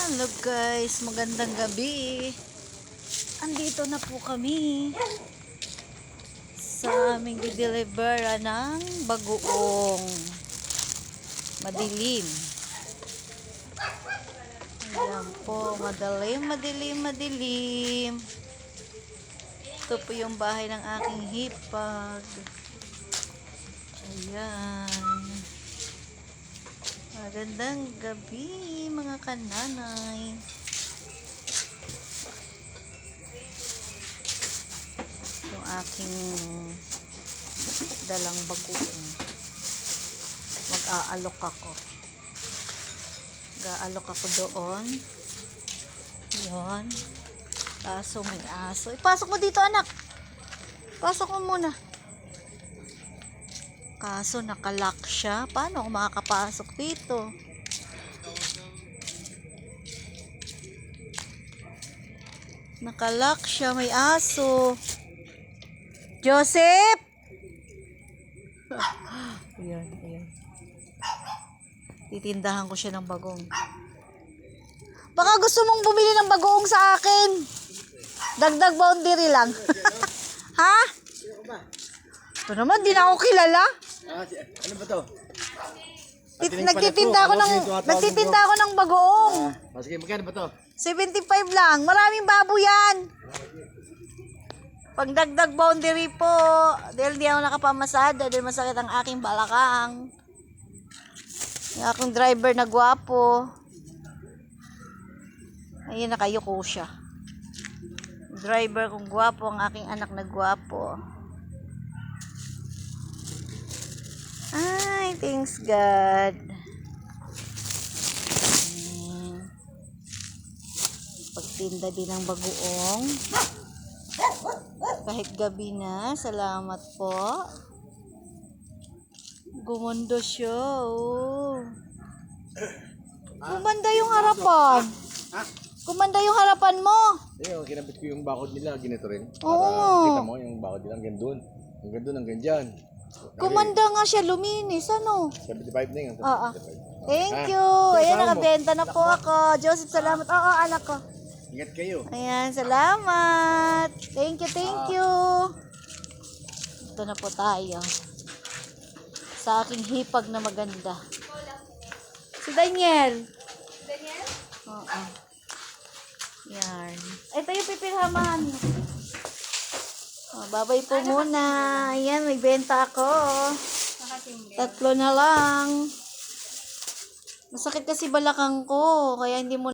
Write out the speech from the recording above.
Hello guys, magandang gabi. Andito na po kami sa aming i-delivera ng bagoong madilim. Ayan po, madilim. Ito po yung bahay ng aking hipag. Ayan. Magandang gabi mga kananay. Yung aking dalang bagoong. Mag-aalok ako. Mag-aalok ako doon. Yun. Kaso may aso. Ipasok mo dito anak. Pasok mo muna. Kaso nakalock siya. Paano ako makakapasok dito? Nakalock siya. May aso. Joseph! Ayan. Titindahan ko siya ng bagong. Baka gusto mong bumili ng bagoong sa akin. Dagdag boundary lang. Ha? Ito naman, di na ako kilala. Ano ba to? Nagtitinda ako ng bagoong. Sige, magkano ba to? 75 lang. Maraming baboy yan. Pagdagdag boundary po. Dahil di ako nakapamasada. Dahil masakit ang aking balakang. Yung aking driver na gwapo. Ayun, nakayuko siya. Driver kong gwapo. Ang aking anak na gwapo. Ay, thanks God. Pagtinda din ng bagoong. Kahit gabi na. Salamat po. Gumanda siya. Oh. Gumanda yung harapan. Gumanda yung harapan mo. Ayun, kinabit ko yung bakod nila. Ginito rin. Oo. Kita mo yung bakod nila. Hanggang doon. Hanggang doon, hanggang dyan. Gumanda nga siya. Luminis. Ano? 75 na yun. Thank you. Ayan, nakabenta na po ako. Joseph, salamat. Oo, anak ko. Ingat kayo. Ayan, salamat. Thank you. Ito na po tayo. Sa aking hipag na maganda. Si Daniel. Oo. Yan. Ito yung pipirhamahan. Babay po muna. Ayan, may benta ako. 3 na lang. Masakit kasi balakang ko. Kaya hindi mo